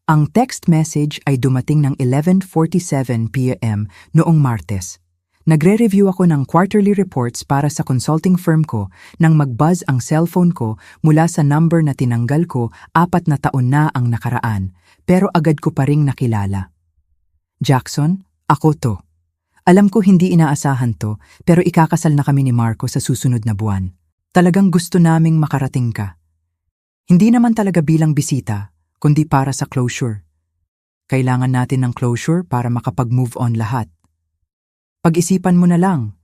Ang text message ay dumating ng 11:47 p.m. noong Martes. Nagre-review ako ng quarterly reports para sa consulting firm ko nang mag-buzz ang cellphone ko mula sa number na tinanggal ko 4 na taon na ang nakaraan, pero agad ko pa ring nakilala. Jackson, ako to. Alam ko hindi inaasahan to, pero ikakasal na kami ni Marco sa susunod na buwan. Talagang gusto naming makarating ka. Hindi naman talaga bilang bisita, kundi para sa closure. Kailangan natin ng closure para makapag-move on lahat. Pag-isipan mo na lang.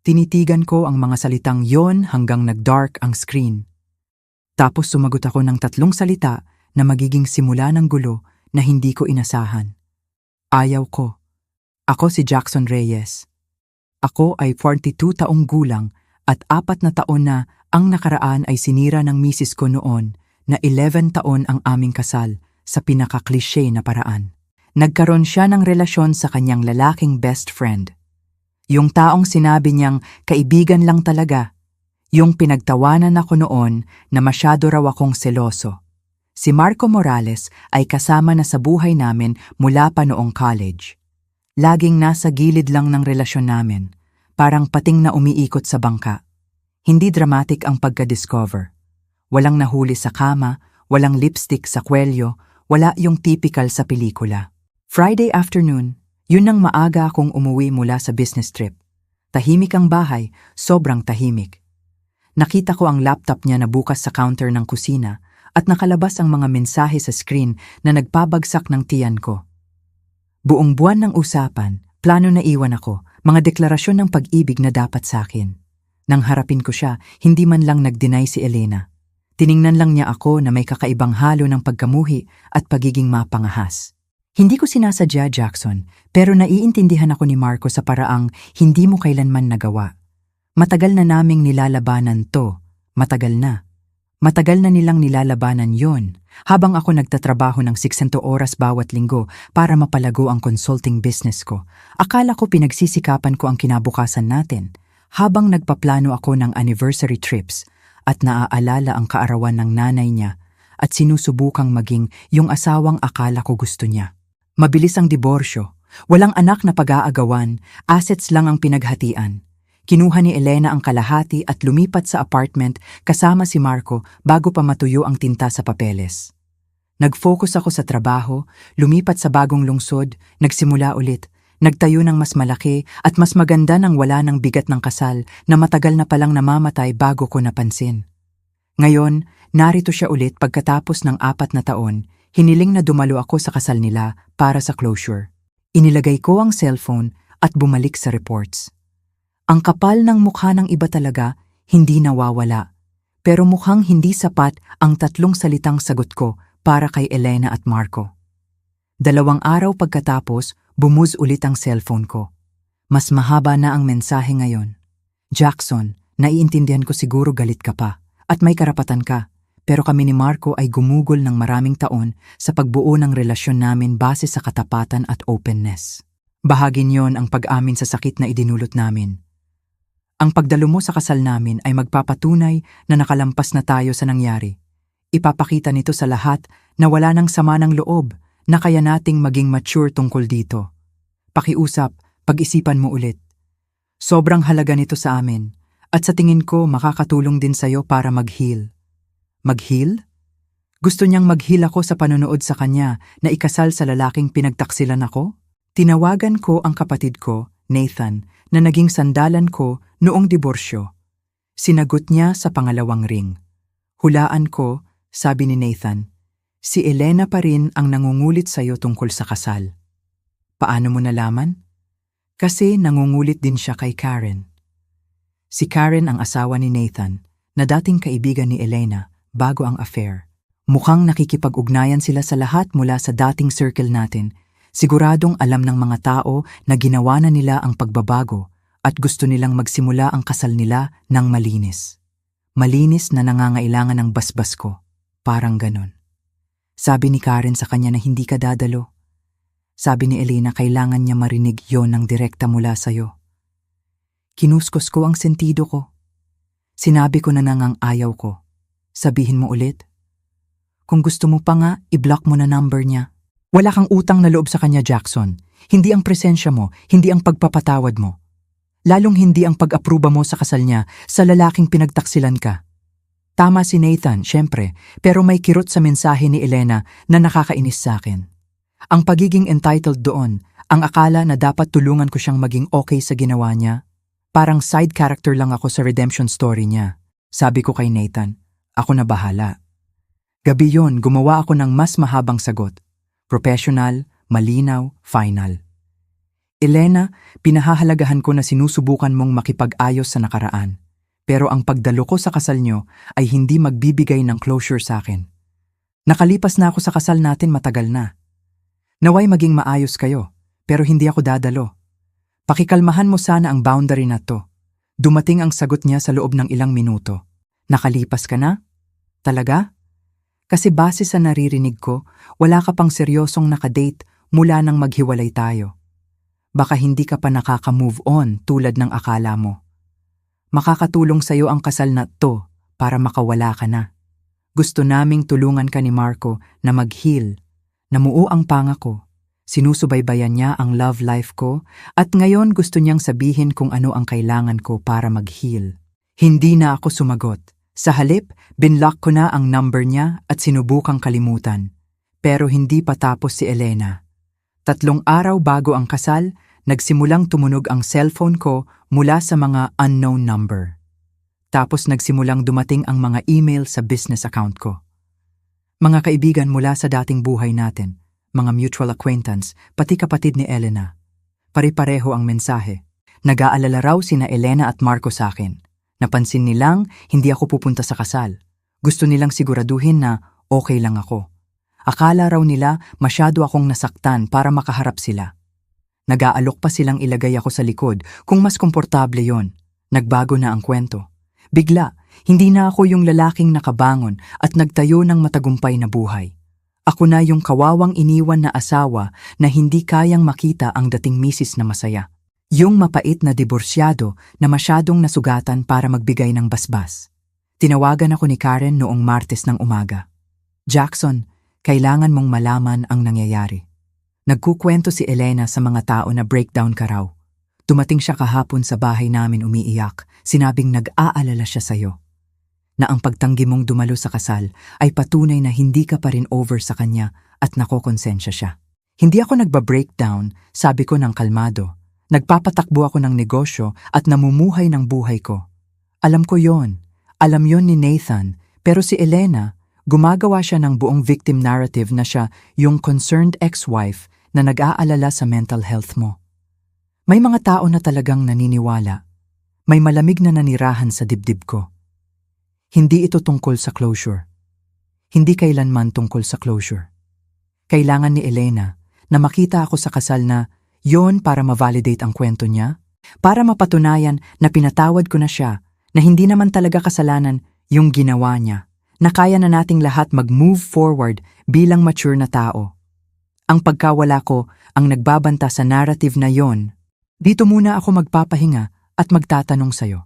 Tinitigan ko ang mga salitang yon hanggang nag-dark ang screen. Tapos sumagot ako ng 3 salita na magiging simula ng gulo na hindi ko inasahan. Ayaw ko. Ako si Jackson Reyes. Ako ay 42 taong gulang at 4 na taon na ang nakaraan ay sinira ng misis ko noon na 11 taon ang aming kasal sa pinaka-cliché na paraan. Nagkaroon siya ng relasyon sa kanyang lalaking best friend. Yung taong sinabi niyang kaibigan lang talaga. Yung pinagtawanan ako noon na masyado raw akong seloso. Si Marco Morales ay kasama na sa buhay namin mula pa noong college. Laging nasa gilid lang ng relasyon namin, parang pating na umiikot sa bangka. Hindi dramatic ang pagka-discover. Walang nahuli sa kama, walang lipstick sa kwelyo, wala yung typical sa pelikula. Friday afternoon, yun nang maaga akong umuwi mula sa business trip. Tahimik ang bahay, sobrang tahimik. Nakita ko ang laptop niya na bukas sa counter ng kusina at nakalabas ang mga mensahe sa screen na nagpabagsak ng tiyan ko. Buong buwan ng usapan, plano na iwan ako, mga deklarasyon ng pag-ibig na dapat sa akin. Nang harapin ko siya, hindi man lang nag-deny si Elena. Tiningnan lang niya ako na may kakaibang halo ng pagkamuhi at pagiging mapangahas. Hindi ko sinasadya, Jackson, pero naiintindihan ako ni Marco sa paraang hindi mo kailanman nagawa. Matagal na naming nilalabanan to. Matagal na. Matagal na nilang nilalabanan yon, habang ako nagtatrabaho ng 600 oras bawat linggo para mapalago ang consulting business ko. Akala ko pinagsisikapan ko ang kinabukasan natin, habang nagpaplano ako ng anniversary trips at naaalala ang kaarawan ng nanay niya at sinusubukang maging yung asawang akala ko gusto niya. Mabilis ang diborsyo, walang anak na pag-aagawan, assets lang ang pinaghatian. Kinuha ni Elena ang kalahati at lumipat sa apartment kasama si Marco bago pa matuyo ang tinta sa papeles. Nag-focus ako sa trabaho, lumipat sa bagong lungsod, nagsimula ulit, nagtayo ng mas malaki at mas maganda nang wala ng bigat ng kasal na matagal na palang namamatay bago ko napansin. Ngayon, narito siya ulit pagkatapos ng 4 na taon, hiniling na dumalo ako sa kasal nila para sa closure. Inilagay ko ang cellphone at bumalik sa reports. Ang kapal ng mukha ng iba talaga, hindi nawawala. Pero mukhang hindi sapat ang 3 salitang sagot ko para kay Elena at Marco. 2 araw pagkatapos, bumuzz ulit ang cellphone ko. Mas mahaba na ang mensahe ngayon. Jackson, naiintindihan ko siguro galit ka pa at may karapatan ka. Pero kami ni Marco ay gumugol ng maraming taon sa pagbuo ng relasyon namin base sa katapatan at openness. Bahagi niyon ang pag-amin sa sakit na idinulot namin. Ang pagdalo mo sa kasal namin ay magpapatunay na nakalampas na tayo sa nangyari. Ipapakita nito sa lahat na wala nang sama ng loob na kaya nating maging mature tungkol dito. Pakiusap, pag-isipan mo ulit. Sobrang halaga nito sa amin at sa tingin ko makakatulong din sa'yo para mag-heal. Mag-heal? Gusto niyang mag-heal ako sa panonood sa kanya na ikasal sa lalaking pinagtaksilan ako? Tinawagan ko ang kapatid ko, Nathan, na naging sandalan ko noong diborsyo. Sinagot niya sa pangalawang ring. Hulaan ko, sabi ni Nathan, si Elena pa rin ang nangungulit sa'yo tungkol sa kasal. Paano mo nalaman? Kasi nangungulit din siya kay Karen. Si Karen ang asawa ni Nathan, na dating kaibigan ni Elena bago ang affair. Mukhang nakikipag-ugnayan sila sa lahat mula sa dating circle natin. Siguradong alam ng mga tao na ginawa na nila ang pagbabago at gusto nilang magsimula ang kasal nila ng malinis. Malinis na nangangailangan ng basbas ko. Parang ganon. Sabi ni Karen sa kanya na hindi ka dadalo. Sabi ni Elena kailangan niya marinig yon ng direkta mula sa'yo. Kinuskos ko ang sentido ko. Sinabi ko na nangang ayaw ko. Sabihin mo ulit. Kung gusto mo pa nga, i-block mo na number niya. Wala kang utang na loob sa kanya, Jackson. Hindi ang presensya mo, hindi ang pagpapatawad mo. Lalong hindi ang pag-apruba mo sa kasal niya sa lalaking pinagtaksilan ka. Tama si Nathan, syempre, pero may kirot sa mensahe ni Elena na nakakainis sa akin. Ang pagiging entitled doon, ang akala na dapat tulungan ko siyang maging okay sa ginawa niya, parang side character lang ako sa redemption story niya. Sabi ko kay Nathan, ako na bahala. Gabi yon, gumawa ako ng mas mahabang sagot. Professional, malinaw, final. Elena, pinahahalagahan ko na sinusubukan mong makipag-ayos sa nakaraan. Pero ang pagdalo ko sa kasal nyo ay hindi magbibigay ng closure sa akin. Nakalipas na ako sa kasal natin matagal na. Naway maging maayos kayo, pero hindi ako dadalo. Pakikalmahan mo sana ang boundary na to. Dumating ang sagot niya sa loob ng ilang minuto. Nakalipas ka na? Talaga? Kasi base sa naririnig ko, wala ka pang seryosong nakadate mula nang maghiwalay tayo. Baka hindi ka pa nakaka-move on tulad ng akala mo. Makakatulong sa'yo ang kasal na to para makawala ka na. Gusto naming tulungan ka ni Marco na mag-heal. Namuo ang pangako. Sinusubaybayan niya ang love life ko at ngayon gusto niyang sabihin kung ano ang kailangan ko para mag-heal. Hindi na ako sumagot. Sa halip, binlock ko na ang number niya at sinubukang kalimutan. Pero hindi pa tapos si Elena. 3 araw bago ang kasal, nagsimulang tumunog ang cellphone ko mula sa mga unknown number. Tapos nagsimulang dumating ang mga email sa business account ko. Mga kaibigan mula sa dating buhay natin, mga mutual acquaintance, pati kapatid ni Elena. Pare-pareho ang mensahe. Nag-aalala raw sina Elena at Marco sa akin. Napansin nilang hindi ako pupunta sa kasal. Gusto nilang siguraduhin na okay lang ako. Akala raw nila masyado akong nasaktan para makaharap sila. Nag-aalok pa silang ilagay ako sa likod kung mas komportable yon. Nagbago na ang kwento. Bigla, hindi na ako yung lalaking nakabangon at nagtayo ng matagumpay na buhay. Ako na yung kawawang iniwan na asawa na hindi kayang makita ang dating misis na masaya. Yung mapait na diborsyado na masyadong nasugatan para magbigay ng basbas. Tinawagan ako ni Karen noong Martes ng umaga. Jackson, kailangan mong malaman ang nangyayari. Nagkukwento si Elena sa mga tao na breakdown ka raw. Dumating siya kahapon sa bahay namin umiiyak, sinabing nag-aalala siya sa'yo. Na ang pagtanggi mong dumalo sa kasal ay patunay na hindi ka pa rin over sa kanya at nakokonsensya siya. Hindi ako nagba-breakdown, sabi ko ng kalmado. Nagpapatakbo ako ng negosyo at namumuhay ng buhay ko. Alam ko yon. Alam yon ni Nathan, pero si Elena, gumagawa siya ng buong victim narrative na siya yung concerned ex-wife na nag-aalala sa mental health mo. May mga tao na talagang naniniwala. May malamig na nanirahan sa dibdib ko. Hindi ito tungkol sa closure. Hindi kailanman tungkol sa closure. Kailangan ni Elena na makita ako sa kasal na yon para ma-validate ang kwento niya, para mapatunayan na pinatawad ko na siya, na hindi naman talaga kasalanan yung ginawa niya, na kaya na nating lahat mag-move forward bilang mature na tao. Ang pagkawala ko ang nagbabanta sa narrative na yon. Dito muna ako magpapahinga at magtatanong sa'yo.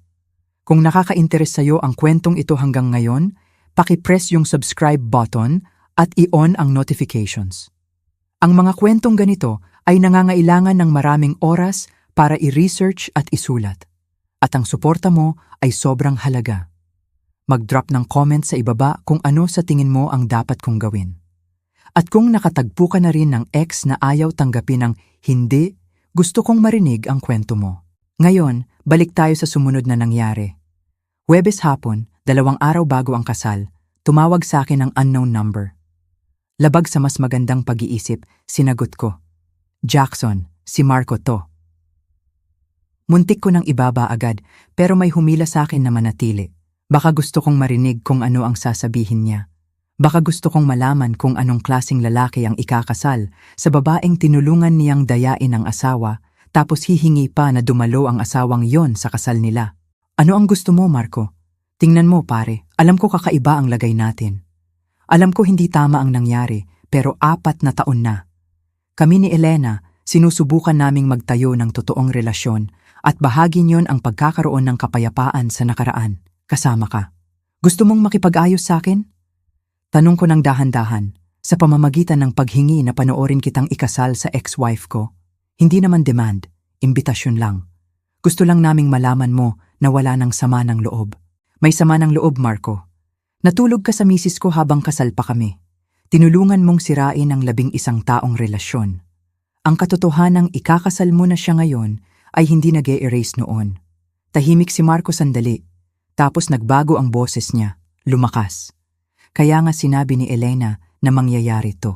Kung nakaka-interes sa'yo ang kwentong ito hanggang ngayon, paki-press yung subscribe button at i-on ang notifications. Ang mga kwentong ganito ay nangangailangan ng maraming oras para i-research at isulat. At ang suporta mo ay sobrang halaga. Mag-drop ng comment sa ibaba kung ano sa tingin mo ang dapat kong gawin. At kung nakatagpo ka na rin ng ex na ayaw tanggapin ng hindi, gusto kong marinig ang kwento mo. Ngayon, balik tayo sa sumunod na nangyari. Huwebes hapon, 2 araw bago ang kasal, tumawag sa akin ang unknown number. Labag sa mas magandang pag-iisip, sinagot ko. Jackson, si Marco to. Muntik ko nang ibaba agad, pero may humila sa akin na manatili. Baka gusto kong marinig kung ano ang sasabihin niya. Baka gusto kong malaman kung anong klaseng lalaki ang ikakasal sa babaeng tinulungan niyang dayain ang asawa, tapos hihingi pa na dumalo ang asawang yon sa kasal nila. Ano ang gusto mo, Marco? Tingnan mo, pare, alam ko kakaiba ang lagay natin. Alam ko hindi tama ang nangyari, pero 4 na taon na. Kami ni Elena, sinusubukan naming magtayo ng totoong relasyon at bahagi niyon ang pagkakaroon ng kapayapaan sa nakaraan. Kasama ka. Gusto mong makipag-ayos sa akin? Tanong ko ng dahan-dahan. sa pamamagitan ng paghingi na panoorin kitang ikasal sa ex-wife ko. Hindi naman demand, imbitasyon lang. Gusto lang naming malaman mo na wala ng sama ng loob. May sama ng loob, Marco. Natulog ka sa misis ko habang kasal pa kami. Tinulungan mong sirain ang 11 taong relasyon. Ang katotohanang ikakasal mo na siya ngayon ay hindi nag-e-erase noon. Tahimik si Marco sandali, tapos nagbago ang boses niya, lumakas. Kaya nga sinabi ni Elena na mangyayari to.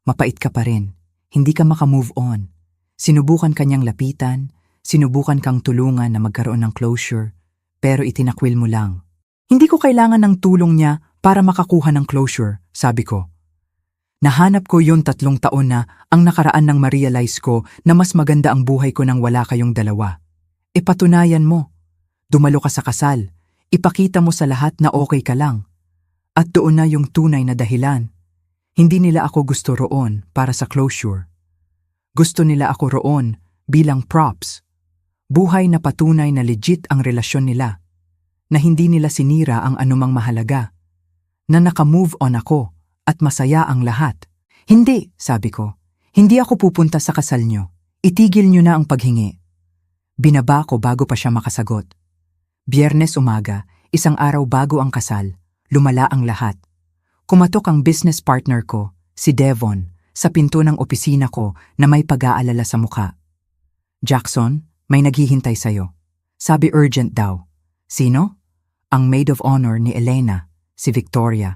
Mapait ka pa rin, hindi ka makamove on. Sinubukan kanyang lapitan, sinubukan kang tulungan na magkaroon ng closure, pero itinakwil mo lang. Hindi ko kailangan ng tulong niya para makakuha ng closure, sabi ko. Nahanap ko yun 3 taon na ang nakaraan nang ma-realize ko na mas maganda ang buhay ko nang wala kayong dalawa. Patunayan mo. Dumalo ka sa kasal. Ipakita mo sa lahat na okay ka lang. At doon na yung tunay na dahilan. Hindi nila ako gusto roon para sa closure. Gusto nila ako roon bilang props. Buhay na patunay na legit ang relasyon nila. Na hindi nila sinira ang anumang mahalaga. Na naka-move on ako at masaya ang lahat. Hindi, sabi ko. Hindi ako pupunta sa kasal nyo. Itigil nyo na ang paghingi. Binaba ko bago pa siya makasagot. Biyernes umaga, 1 araw bago ang kasal, lumala ang lahat. Kumatok ang business partner ko, si Devon, sa pinto ng opisina ko na may pag-aalala sa muka. Jackson, may naghihintay sa'yo. Sabi urgent daw. Sino? Ang maid of honor ni Elena, si Victoria.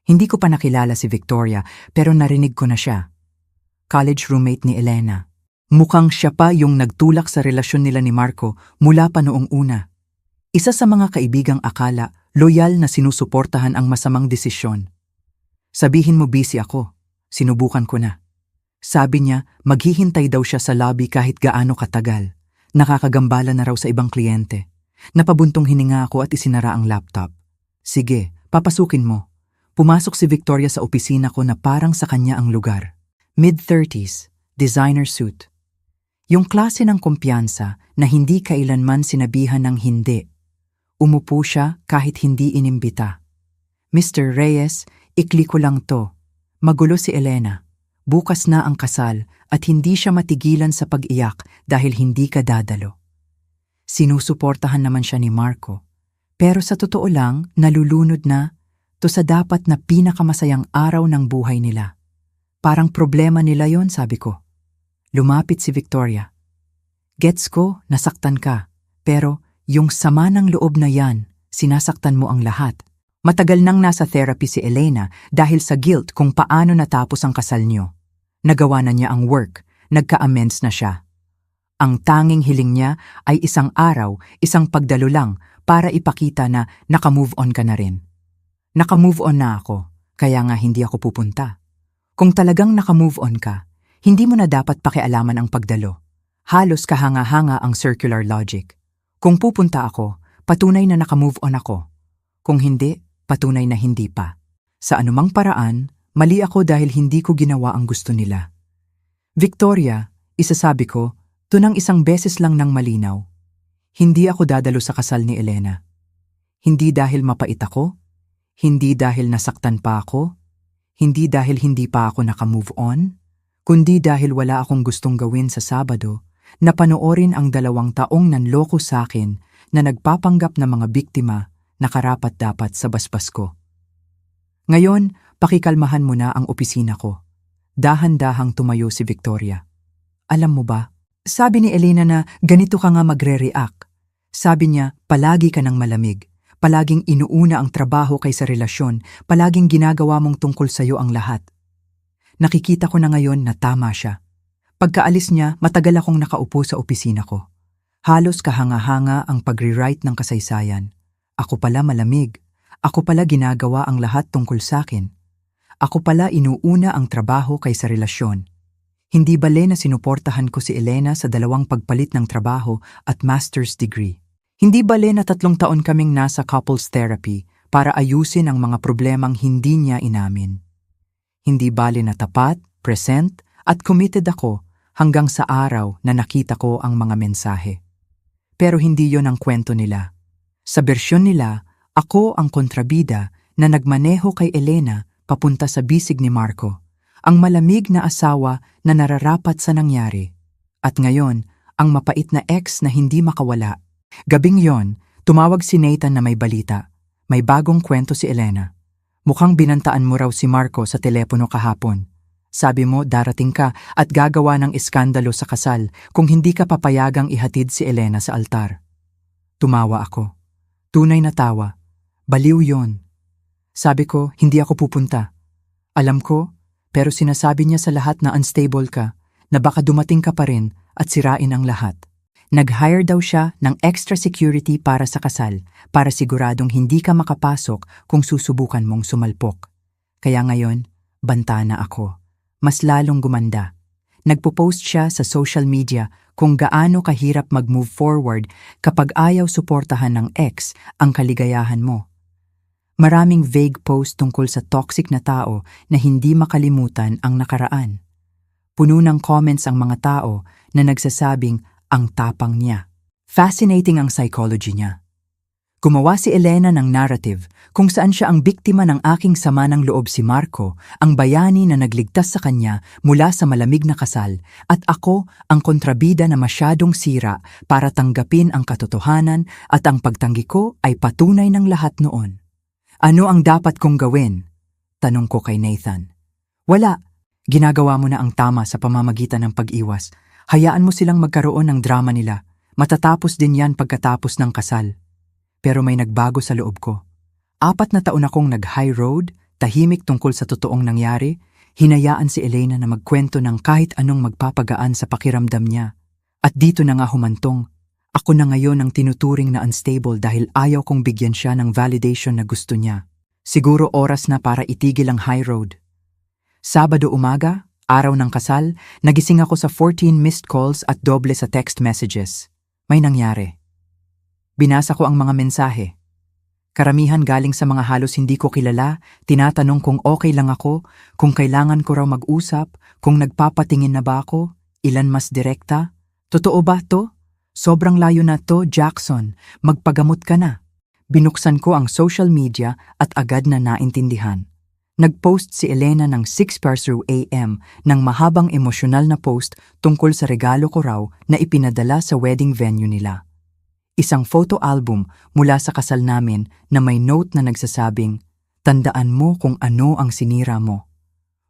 Hindi ko pa nakilala si Victoria pero narinig ko na siya. College roommate ni Elena. Mukhang siya pa yung nagtulak sa relasyon nila ni Marco mula pa noong una. Isa sa mga kaibigang akala, loyal na sinusuportahan ang masamang desisyon. Sabihin mo busy ako. Sinubukan ko na. Sabi niya, maghihintay daw siya sa lobby kahit gaano katagal. Nakakagambala na raw sa ibang kliyente. Napabuntong hininga ako at isinara ang laptop. Sige, papasukin mo. Pumasok si Victoria sa opisina ko na parang sa kanya ang lugar. Mid-30s, designer suit. Yung klase ng kumpiyansa na hindi kailanman sinabihan ng hindi. Umupo siya kahit hindi inimbita. Mr. Reyes, ikli ko lang to. Magulo si Elena. Bukas na ang kasal at hindi siya matigilan sa pag-iyak dahil hindi ka dadalo. Sinusuportahan naman siya ni Marco. Pero sa totoo lang, nalulunod na to sa dapat na pinakamasayang araw ng buhay nila. Parang problema nila yon, sabi ko. Lumapit si Victoria. Gets ko, nasaktan ka. Pero yung sama ng loob na yan, sinasaktan mo ang lahat. Matagal nang nasa therapy si Elena dahil sa guilt kung paano natapos ang kasal niyo. Nagawa na niya ang work, nagka-amends na siya. Ang tanging hiling niya ay 1 araw, 1 pagdalo lang para ipakita na naka-move on ka na rin. Naka-move on na ako, kaya nga hindi ako pupunta. Kung talagang naka-move on ka, hindi mo na dapat pakialaman ang pagdalo. Halos kahanga-hanga ang circular logic. Kung pupunta ako, patunay na naka-move on ako. Kung hindi, patunay na hindi pa. Sa anumang paraan, mali ako dahil hindi ko ginawa ang gusto nila. Victoria, isasabi ko, tunang 1 beses lang ng malinaw. Hindi ako dadalo sa kasal ni Elena. Hindi dahil mapait ako, hindi dahil nasaktan pa ako, hindi dahil hindi pa ako naka-move on, kundi dahil wala akong gustong gawin sa Sabado na panoorin ang 2 taong nanloko sa akin na nagpapanggap na mga biktima na karapat-dapat sa basbas ko. Ngayon, pakikalmahan mo na ang opisina ko. Dahan-dahang tumayo si Victoria. Alam mo ba, sabi ni Elena na ganito ka nga magre-react. Sabi niya, palagi ka ng malamig. Palaging inuuna ang trabaho kaysa relasyon. Palaging ginagawa mong tungkol sa'yo ang lahat. Nakikita ko na ngayon na tama siya. Pagkaalis niya, matagal akong nakaupo sa opisina ko. Halos kahanga-hanga ang pag-rewrite ng kasaysayan. Ako pala malamig. Ako pala ginagawa ang lahat tungkol sa'kin. Ako pala inuuna ang trabaho kaysa relasyon. Hindi bale na sinuportahan ko si Elena sa 2 pagpalit ng trabaho at master's degree. Hindi bale na 3 taon kaming nasa couples therapy para ayusin ang mga problemang hindi niya inamin. Hindi bale na tapat, present at committed ako hanggang sa araw na nakita ko ang mga mensahe. Pero hindi yon ang kwento nila. Sa bersyon nila, ako ang kontrabida na nagmaneho kay Elena papunta sa bisig ni Marco, ang malamig na asawa na nararapat sa nangyari. At ngayon, ang mapait na ex na hindi makawala. Gabing yon, tumawag si Nathan na may balita. May bagong kwento si Elena. Mukhang binantaan mo raw si Marco sa telepono kahapon. Sabi mo darating ka at gagawa ng iskandalo sa kasal kung hindi ka papayagang ihatid si Elena sa altar. Tumawa ako. Tunay na tawa. Baliw yon. Sabi ko, hindi ako pupunta. Alam ko, pero sinasabi niya sa lahat na unstable ka, na baka dumating ka pa rin at sirain ang lahat. Nag-hire daw siya ng extra security para sa kasal, para siguradong hindi ka makapasok kung susubukan mong sumalpok. Kaya ngayon, banta na ako. Mas lalong gumanda. Nagpo-post siya sa social media kung gaano kahirap mag-move forward kapag ayaw suportahan ng ex ang kaligayahan mo. Maraming vague post tungkol sa toxic na tao na hindi makalimutan ang nakaraan. Puno ng comments ang mga tao na nagsasabing ang tapang niya. Fascinating ang psychology niya. Gumawa si Elena ng narrative kung saan siya ang biktima ng aking sama ng loob si Marco, ang bayani na nagligtas sa kanya mula sa malamig na kasal, at ako ang kontrabida na masyadong sira para tanggapin ang katotohanan at ang pagtanggi ko ay patunay ng lahat noon. Ano ang dapat kong gawin? Tanong ko kay Nathan. Wala. Ginagawa mo na ang tama sa pamamagitan ng pag-iwas. Hayaan mo silang magkaroon ng drama nila. Matatapos din yan pagkatapos ng kasal. Pero may nagbago sa loob ko. 4 na taon akong nag-high road, tahimik tungkol sa totoong nangyari, hinayaan si Elena na magkwento ng kahit anong magpapagaan sa pakiramdam niya. At dito na nga humantong. Ako na ngayon ang tinuturing na unstable dahil ayaw kong bigyan siya ng validation na gusto niya. Siguro oras na para itigil ang high road. Sabado umaga, araw ng kasal, nagising ako sa 14 missed calls at doble sa text messages. May nangyari. Binasa ko ang mga mensahe. Karamihan galing sa mga halos hindi ko kilala, tinatanong kung okay lang ako, kung kailangan ko raw mag-usap, kung nagpapatingin na ba ako, ilan mas direkta. Totoo ba to? Sobrang layo na to, Jackson. Magpagamot ka na. Binuksan ko ang social media at agad na naintindihan. Nag-post si Elena ng 6:00 AM ng mahabang emosyonal na post tungkol sa regalo ko raw na ipinadala sa wedding venue nila. Isang photo album mula sa kasal namin na may note na nagsasabing, "Tandaan mo kung ano ang sinira mo."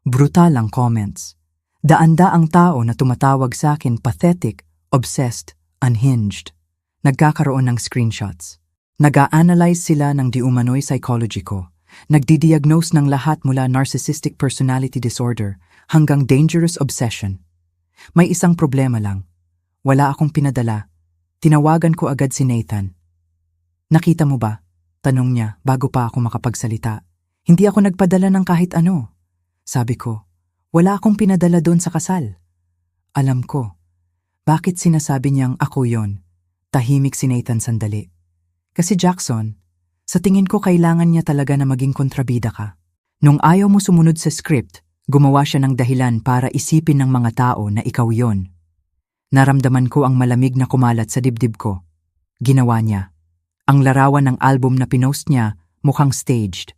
Brutal ang comments. Daan-da ang tao na tumatawag sa akin pathetic, obsessed, unhinged. Nagkakaroon ng screenshots. Nag-a-analyze sila ng diumanoy psychology ko. Nagdi-diagnose ng lahat mula narcissistic personality disorder hanggang dangerous obsession. May isang problema lang. Wala akong pinadala. Tinawagan ko agad si Nathan. "Nakita mo ba?" Tanong niya bago pa ako makapagsalita. "Hindi ako nagpadala ng kahit ano." Sabi ko, "Wala akong pinadala doon sa kasal." Alam ko. Bakit sinasabi niyang ako yon? Tahimik si Nathan sandali. Kasi Jackson, sa tingin ko kailangan niya talaga na maging kontrabida ka. Nung ayaw mo sumunod sa script, gumawa siya ng dahilan para isipin ng mga tao na ikaw yon. Naramdaman ko ang malamig na kumalat sa dibdib ko. Ginawa niya. Ang larawan ng album na pinost niya mukhang staged.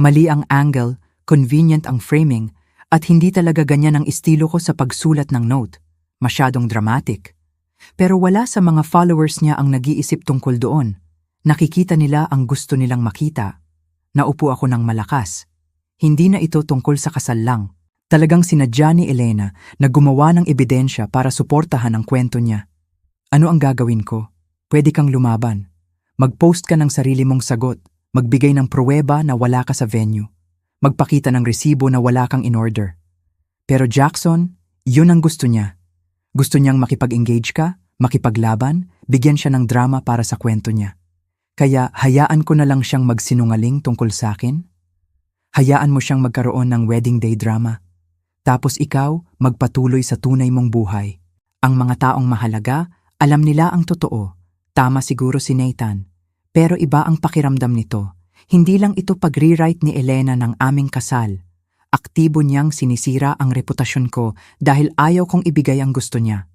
Mali ang angle, convenient ang framing, at hindi talaga ganyan ang estilo ko sa pagsulat ng note. Masyadong dramatic. Pero wala sa mga followers niya ang nag-iisip tungkol doon. Nakikita nila ang gusto nilang makita. Naupo ako ng malakas. Hindi na ito tungkol sa kasal lang. Talagang sinadya ni Elena na gumawa ng ebidensya para suportahan ang kwento niya. Ano ang gagawin ko? Pwede kang lumaban. Mag-post ka ng sarili mong sagot. Magbigay ng pruweba na wala ka sa venue. Magpakita ng resibo na wala kang in-order. Pero Jackson, yun ang gusto niya. Gusto niyang makipag-engage ka, makipaglaban, bigyan siya ng drama para sa kwento niya. Kaya hayaan ko na lang siyang magsinungaling tungkol sa akin. Hayaan mo siyang magkaroon ng wedding day drama. Tapos ikaw, magpatuloy sa tunay mong buhay. Ang mga taong mahalaga, alam nila ang totoo. Tama siguro si Nathan. Pero iba ang pakiramdam nito. Hindi lang ito pag-rewrite ni Elena ng aming kasal. Aktibo niyang sinisira ang reputasyon ko dahil ayaw kong ibigay ang gusto niya.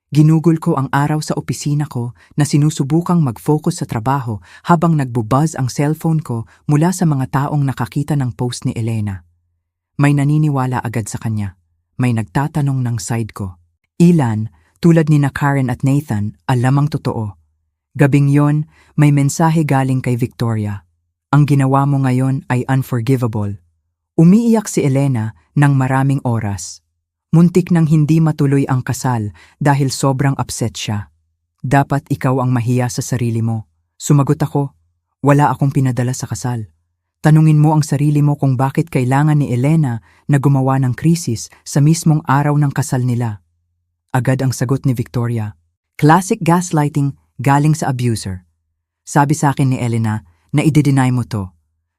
Ginugol ko ang araw sa opisina ko na sinusubukang mag-focus sa trabaho habang nagbubuzz ang cellphone ko mula sa mga taong nakakita ng post ni Elena. May naniniwala agad sa kanya. May nagtatanong ng side ko. Ilan, tulad ni na Karen at Nathan, alam ang totoo. Gabing yon, may mensahe galing kay Victoria. Ang ginawa mo ngayon ay unforgivable. Umiiyak si Elena ng maraming oras. Muntik nang hindi matuloy ang kasal dahil sobrang upset siya. Dapat ikaw ang mahiya sa sarili mo. Sumagot ako, wala akong pinadala sa kasal. Tanungin mo ang sarili mo kung bakit kailangan ni Elena na gumawa ng krisis sa mismong araw ng kasal nila. Agad ang sagot ni Victoria. Classic gaslighting galing sa abuser. Sabi sa akin ni Elena na i-deny mo to.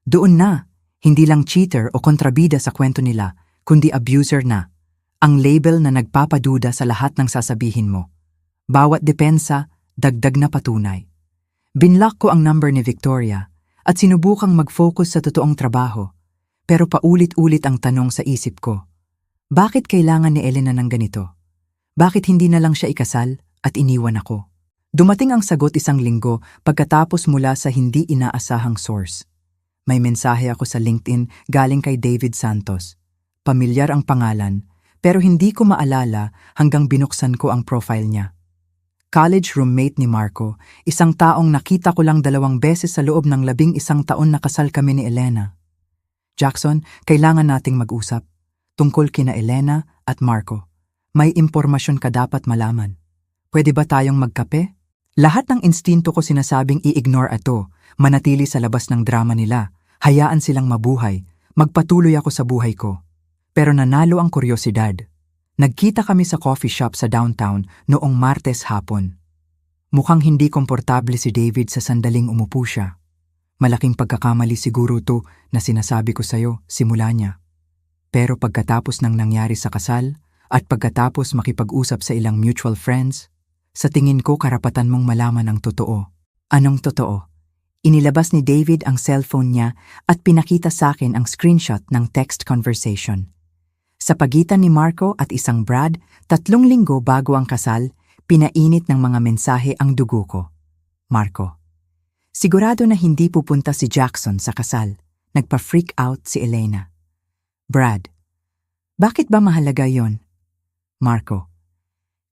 Doon na, hindi lang cheater o kontrabida sa kwento nila, kundi abuser na. Ang label na nagpapaduda sa lahat ng sasabihin mo. Bawat depensa, dagdag na patunay. Binlock ko ang number ni Victoria at sinubukang mag-focus sa totoong trabaho. Pero paulit-ulit ang tanong sa isip ko. Bakit kailangan ni Elena ng ganito? Bakit hindi na lang siya ikasal at iniwan ako? Dumating ang sagot isang linggo pagkatapos mula sa hindi inaasahang source. May mensahe ako sa LinkedIn galing kay David Santos. Pamilyar ang pangalan, pero hindi ko maalala hanggang binuksan ko ang profile niya. College roommate ni Marco, isang taong nakita ko lang 2 beses sa loob ng 11 taon na kasal kami ni Elena. Jackson, kailangan nating mag-usap. Tungkol kina Elena at Marco. May impormasyon ka dapat malaman. Pwede ba tayong magkape? Lahat ng instinto ko sinasabing i-ignore ito, manatili sa labas ng drama nila, hayaan silang mabuhay, magpatuloy ako sa buhay ko. Pero nanalo ang kuryosidad. Nagkita kami sa coffee shop sa downtown noong Martes hapon. Mukhang hindi komportable si David sa sandaling umupo siya. Malaking pagkakamali siguro to na sinasabi ko sa'yo simula niya. Pero pagkatapos ng nangyari sa kasal at pagkatapos makipag-usap sa ilang mutual friends, sa tingin ko karapatan mong malaman ang totoo. Anong totoo? Inilabas ni David ang cellphone niya at pinakita sa akin ang screenshot ng text conversation. Sa pagitan ni Marco at isang Brad, 3 linggo bago ang kasal, pinainit ng mga mensahe ang dugo ko. Marco. Sigurado na hindi pupunta si Jackson sa kasal. Nagpa-freak out si Elena. Brad. Bakit ba mahalaga yon? Marco.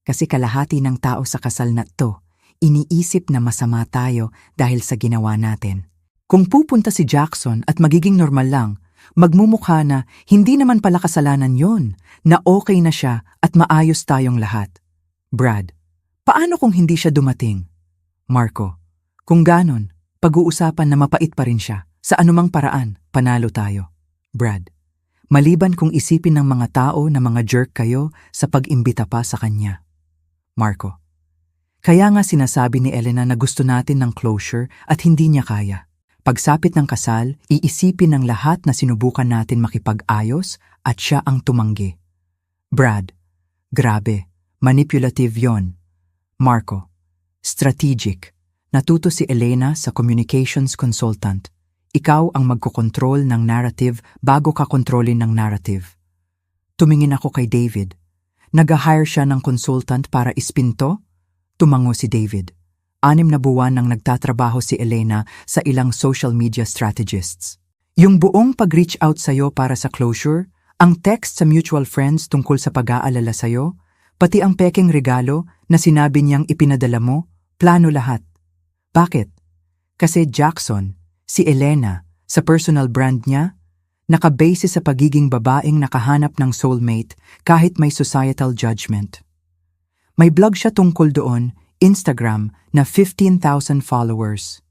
Kasi kalahati ng tao sa kasal na to, iniisip na masama tayo dahil sa ginawa natin. Kung pupunta si Jackson at magiging normal lang, magmumukha na hindi naman pala kasalanan yon, na okay na siya at maayos tayong lahat. Brad, paano kung hindi siya dumating? Marco, kung ganon, pag-uusapan na mapait pa rin siya. Sa anumang paraan, panalo tayo. Brad, maliban kung isipin ng mga tao na mga jerk kayo sa pag-imbita pa sa kanya. Marco, kaya nga sinasabi ni Elena na gusto natin ng closure at hindi niya kaya. Pagsapit ng kasal, iisipin ng lahat na sinubukan natin makipag-ayos at siya ang tumanggi. Brad, grabe, manipulative yon. Marco, strategic. Natuto si Elena sa communications consultant. Ikaw ang magkokontrol ng narrative bago ka kontrolin ng narrative. Tumingin ako kay David. Nag-hire siya ng consultant para ispinto? Tumango si David. 6 na buwan nang nagtatrabaho si Elena sa ilang social media strategists. Yung buong pag-reach out sa'yo para sa closure, ang text sa mutual friends tungkol sa pag-aalala sa'yo, pati ang pekeng regalo na sinabi niyang ipinadala mo, plano lahat. Bakit? Kasi Jackson, si Elena, sa personal brand niya, nakabase sa pagiging babaeng nakahanap ng soulmate kahit may societal judgment. May blog siya tungkol doon, Instagram, na 15,000 followers.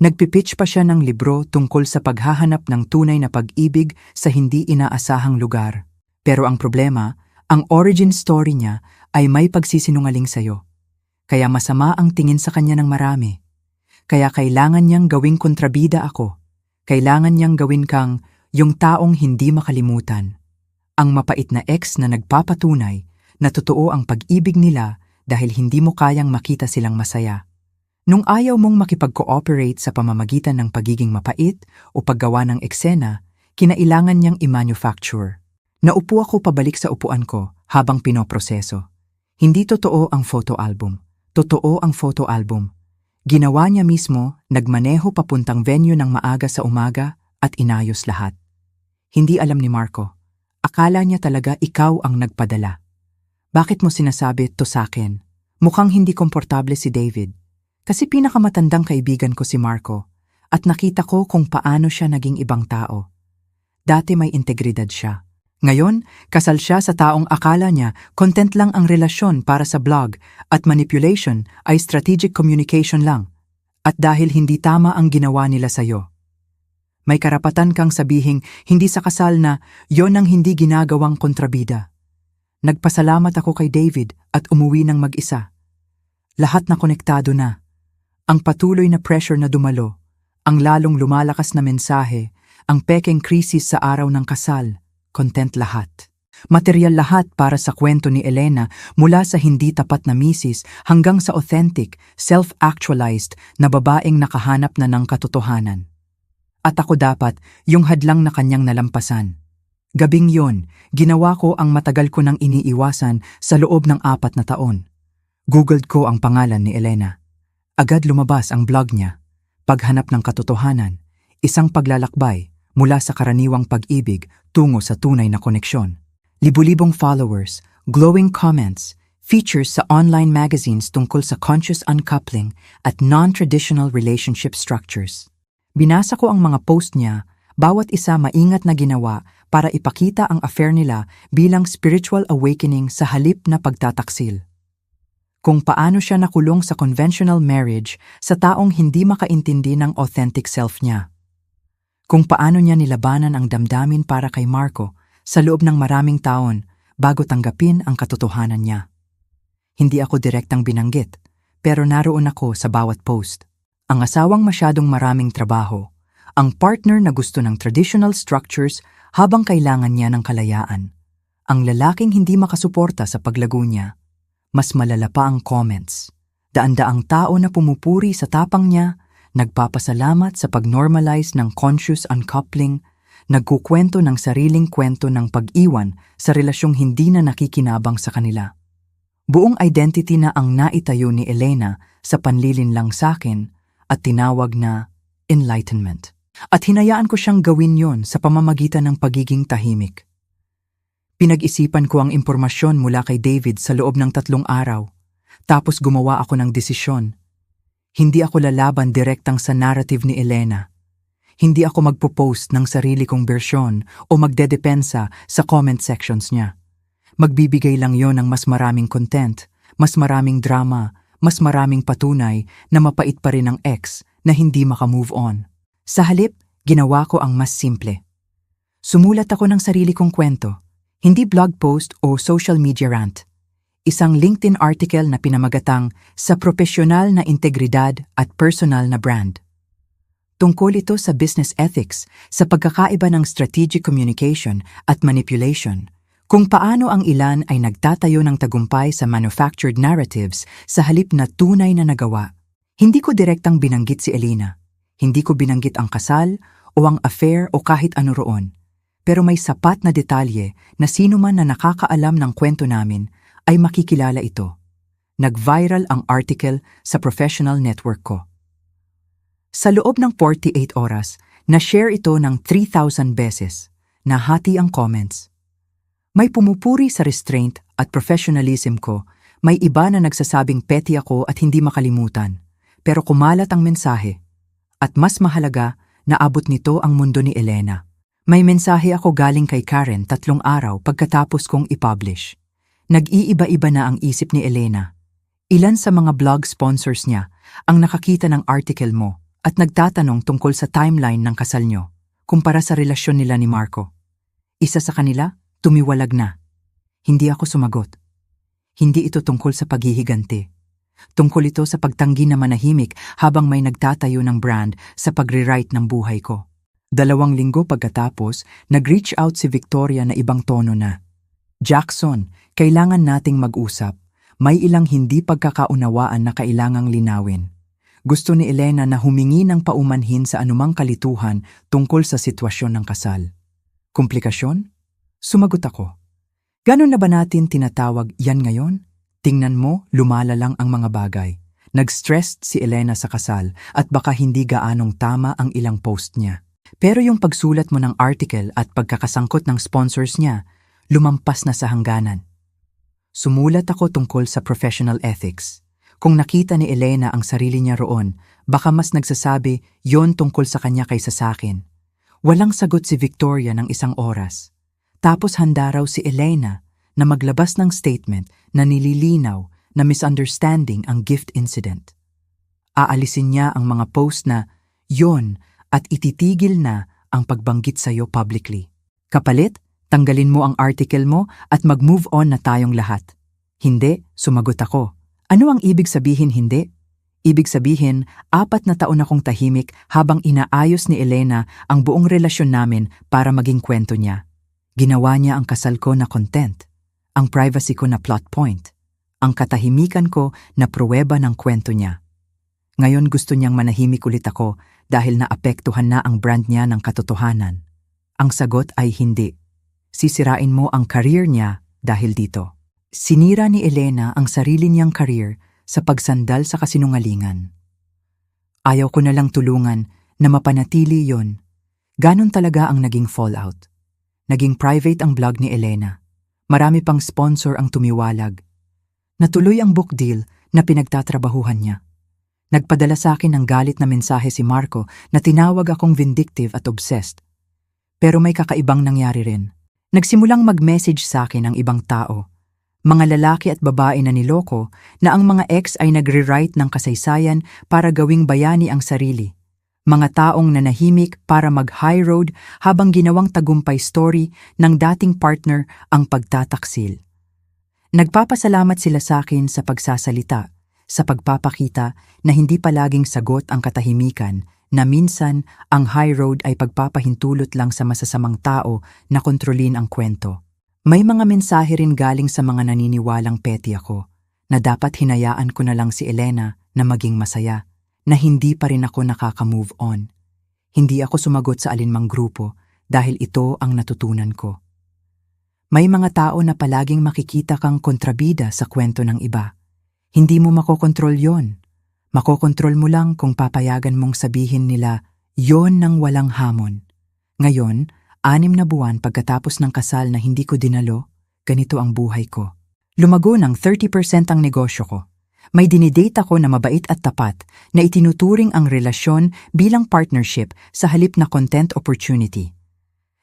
Nagpipitch pa siya ng libro tungkol sa paghahanap ng tunay na pag-ibig sa hindi inaasahang lugar. Pero ang problema, ang origin story niya ay may pagsisinungaling sa'yo. Kaya masama ang tingin sa kanya ng marami. Kaya kailangan niyang gawing kontrabida ako. Kailangan niyang gawin kang yung taong hindi makalimutan. Ang mapait na ex na nagpapatunay na totoo ang pag-ibig nila dahil hindi mo kayang makita silang masaya. Nung ayaw mong makipag-cooperate sa pamamagitan ng pagiging mapait o paggawa ng eksena, kinailangan niyang i-manufacture. Naupo ako pabalik sa upuan ko habang pinoproseso. Hindi totoo ang photo album. Totoo ang photo album. Ginawa niya mismo, nagmaneho papuntang venue ng maaga sa umaga at inayos lahat. Hindi alam ni Marco, Akala niya talaga ikaw ang nagpadala. Bakit mo sinasabi to sa'kin? Mukhang hindi komportable si David. Kasi pinakamatandang kaibigan ko si Marco at nakita ko kung paano siya naging ibang tao. Dati may integridad siya. Ngayon, kasal siya sa taong akala niya content lang ang relasyon para sa blog at manipulation ay strategic communication lang. At dahil hindi tama ang ginawa nila sa'yo, may karapatan kang sabihing hindi sa kasal na yon ang hindi ginagawang kontrabida. Nagpasalamat ako kay David at umuwi ng mag-isa. Lahat na konektado na. Ang patuloy na pressure na dumalo, ang lalong lumalakas na mensahe, ang pekeng krisis sa araw ng kasal, content lahat. Material lahat para sa kwento ni Elena mula sa hindi tapat na misis hanggang sa authentic, self-actualized na babaeng nakahanap na ng katotohanan. At ako dapat yung hadlang na kanyang nalampasan. Gabing yon, ginawa ko ang matagal ko nang iniiwasan sa loob ng 4 na taon. Googled ko ang pangalan ni Elena. Agad lumabas ang blog niya. Paghanap ng katotohanan, isang paglalakbay mula sa karaniwang pag-ibig tungo sa tunay na koneksyon. Libu-libong followers, glowing comments, features sa online magazines tungkol sa conscious uncoupling at non-traditional relationship structures. Binasa ko ang mga post niya, bawat isa maingat na ginawa para ipakita ang affair nila bilang spiritual awakening sa halip na pagtataksil. Kung paano siya nakulong sa conventional marriage sa taong hindi makaintindi ng authentic self niya. Kung paano niya nilabanan ang damdamin para kay Marco sa loob ng maraming taon bago tanggapin ang katotohanan niya. Hindi ako direktang binanggit, pero naroon ako sa bawat post. Ang asawang masyadong maraming trabaho, ang partner na gusto ng traditional structures habang kailangan niya ng kalayaan, ang lalaking hindi makasuporta sa paglago niya. Mas malala pa ang comments. Daan-daang tao na pumupuri sa tapang niya, nagpapasalamat sa pag-normalize ng conscious uncoupling, nagkukwento ng sariling kwento ng pag-iwan sa relasyong hindi na nakikinabang sa kanila. Buong identity na ang naitayo ni Elena sa panlilinlang sakin at tinawag na enlightenment. At hinayaan ko siyang gawin yon sa pamamagitan ng pagiging tahimik. Pinag-isipan ko ang impormasyon mula kay David sa loob ng 3 araw, tapos gumawa ako ng desisyon. Hindi ako lalaban direktang sa narrative ni Elena. Hindi ako magpo-post ng sarili kong bersyon o magdedepensa sa comment sections niya. Magbibigay lang yon ng mas maraming content, mas maraming drama, mas maraming patunay na mapait pa rin ang ex na hindi makamove on. Sa halip, ginawa ko ang mas simple. Sumulat ako ng sarili kong kwento, hindi blog post o social media rant. Isang LinkedIn article na pinamagatang sa profesional na integridad at personal na brand. Tungkol ito sa business ethics, sa pagkakaiba ng strategic communication at manipulation, kung paano ang ilan ay nagtatayo ng tagumpay sa manufactured narratives sa halip na tunay na nagawa. Hindi ko direktang binanggit si Elena. Hindi ko binanggit ang kasal o ang affair o kahit ano roon. Pero may sapat na detalye na sino man na nakakaalam ng kwento namin ay makikilala ito. Nag-viral ang article sa professional network ko. Sa loob ng 48 oras, na-share ito ng 3,000 beses. Nahati ang comments. May pumupuri sa restraint at professionalism ko, may iba na nagsasabing petty ako at hindi makalimutan. Pero kumalat ang mensahe. At mas mahalaga, naabot nito ang mundo ni Elena. May mensahe ako galing kay Karen 3 araw pagkatapos kong i-publish. Nag-iiba-iba na ang isip ni Elena. Ilan sa mga blog sponsors niya ang nakakita ng article mo at nagtatanong tungkol sa timeline ng kasal nyo kumpara sa relasyon nila ni Marco. Isa sa kanila, tumiwalag na. Hindi ako sumagot. Hindi ito tungkol sa paghihiganti. Tungkol ito sa pagtanggi na manahimik habang may nagtatayo ng brand sa pagre-write ng buhay ko. 2 linggo pagkatapos, nag-reach out si Victoria na ibang tono na. Jackson, kailangan nating mag-usap. May ilang hindi pagkakaunawaan na kailangang linawin. Gusto ni Elena na humingi ng paumanhin sa anumang kalituhan tungkol sa sitwasyon ng kasal. Komplikasyon? Sumagot ako. Ganon na ba natin tinatawag yan ngayon? Tingnan mo, lumalalang ang mga bagay. Nag-stressed si Elena sa kasal at baka hindi gaanong tama ang ilang post niya. Pero yung pagsulat mo ng article at pagkakasangkot ng sponsors niya, lumampas na sa hangganan. Sumulat ako tungkol sa professional ethics. Kung nakita ni Elena ang sarili niya roon, baka mas nagsasabi yon tungkol sa kanya kaysa sa akin. Walang sagot si Victoria ng 1 oras. Tapos handa raw si Elena na maglabas ng statement na nililinaw na misunderstanding ang gift incident. Aalisin niya ang mga post na yon at ititigil na ang pagbanggit sa'yo publicly. Kapalit, tanggalin mo ang article mo at mag-move on na tayong lahat. Hindi, sumagot ako. Ano ang ibig sabihin hindi? Ibig sabihin, 4 na taon akong tahimik habang inaayos ni Elena ang buong relasyon namin para maging kwento niya. Ginawa niya ang kasal ko na content, ang privacy ko na plot point, ang katahimikan ko na pruweba ng kwento niya. Ngayon gusto niyang manahimik ulit ako dahil naapektuhan na ang brand niya ng katotohanan. Ang sagot ay hindi. Sisirain mo ang career niya dahil dito. Sinira ni Elena ang sarili niyang career sa pagsandal sa kasinungalingan. Ayaw ko na lang tulungan na mapanatili yon. Ganon talaga ang naging fallout. Naging private ang blog ni Elena. Marami pang sponsor ang tumiwalag. Natuloy ang book deal na pinagtatrabahuhan niya. Nagpadala sa akin ng galit na mensahe si Marco na tinawag akong vindictive at obsessed. Pero may kakaibang nangyari rin. Nagsimulang mag-message sa akin ang ibang tao. Mga lalaki at babae na niloko na ang mga ex ay nagre-write ng kasaysayan para gawing bayani ang sarili. Mga taong nanahimik para mag-high road habang ginawang tagumpay story ng dating partner ang pagtataksil. Nagpapasalamat sila sa akin sa pagsasalita, sa pagpapakita na hindi palaging sagot ang katahimikan, na minsan ang high road ay pagpapahintulot lang sa masasamang tao na kontrolin ang kwento. May mga mensahe rin galing sa mga naniniwalang petty ako, na dapat hinayaan ko na lang si Elena na maging masaya, na hindi pa rin ako nakaka-move on. Hindi ako sumagot sa alinmang grupo dahil ito ang natutunan ko. May mga tao na palaging makikita kang kontrabida sa kwento ng iba. Hindi mo makokontrol yon. Makokontrol mo lang kung papayagan mong sabihin nila yon ng walang hamon. Ngayon, 6 na buwan pagkatapos ng kasal na hindi ko dinalo, ganito ang buhay ko. Lumago ng 30% ang negosyo ko. May dinidate ako na mabait at tapat na itinuturing ang relasyon bilang partnership sa halip na content opportunity.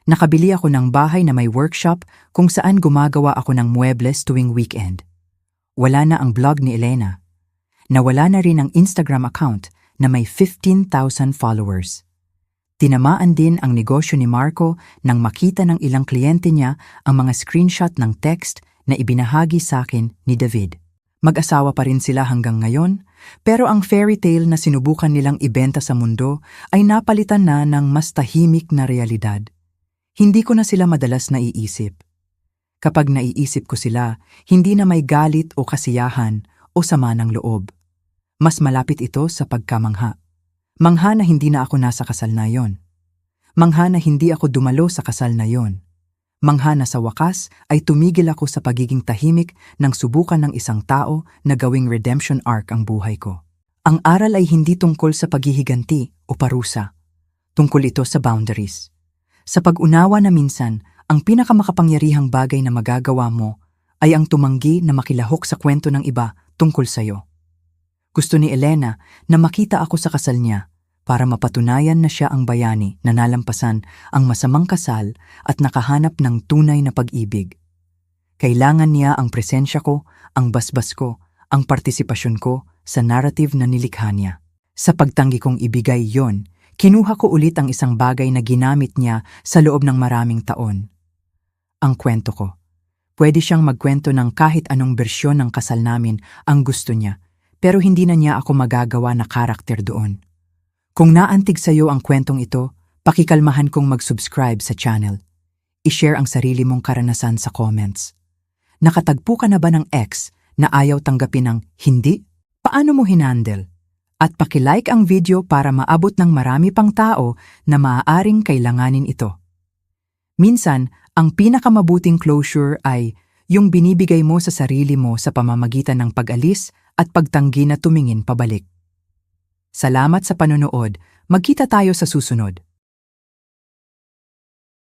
Nakabili ako ng bahay na may workshop kung saan gumagawa ako ng muebles tuwing weekend. Wala na ang blog ni Elena. Nawala na rin ang Instagram account na may 15,000 followers. Tinamaan din ang negosyo ni Marco nang makita ng ilang kliyente niya ang mga screenshot ng text na ibinahagi sa akin ni David. Mag-asawa pa rin sila hanggang ngayon, pero ang fairy tale na sinubukan nilang ibenta sa mundo ay napalitan na ng mas tahimik na realidad. Hindi ko na sila madalas naiisip. Kapag naiisip ko sila, hindi na may galit o kasiyahan o sama ng loob. Mas malapit ito sa pagkamangha. Mangha na hindi na ako nasa kasal na yon. Mangha na hindi ako dumalo sa kasal na yon. Mangha na sa wakas ay tumigil ako sa pagiging tahimik nang subukan ng isang tao na gawing redemption arc ang buhay ko. Ang aral ay hindi tungkol sa paghihiganti o parusa. Tungkol ito sa boundaries. Sa pag-unawa na minsan, ang pinakamakapangyarihang bagay na magagawa mo ay ang tumanggi na makilahok sa kwento ng iba tungkol sa'yo. Gusto ni Elena na makita ako sa kasal niya para mapatunayan na siya ang bayani na nalampasan ang masamang kasal at nakahanap ng tunay na pag-ibig. Kailangan niya ang presensya ko, ang basbas ko, ang partisipasyon ko sa narrative na nilikha niya. Sa pagtanggi kong ibigay yon, kinuha ko ulit ang isang bagay na ginamit niya sa loob ng maraming taon. Ang kwento ko. Pwede siyang magkwento ng kahit anong bersyon ng kasal namin ang gusto niya, pero hindi na niya ako magagawa na karakter doon. Kung naantig sa'yo ang kwentong ito, pakikalmahan kong mag-subscribe sa channel. I-share ang sarili mong karanasan sa comments. Nakatagpo ka na ba ng ex na ayaw tanggapin ng hindi? Paano mo hinandle? At pakilike ang video para maabot ng marami pang tao na maaaring kailanganin ito. Minsan, ang pinakamabuting closure ay yung binibigay mo sa sarili mo sa pamamagitan ng pag-alis at pagtanggi na tumingin pabalik. Salamat sa panonood. Magkita tayo sa susunod.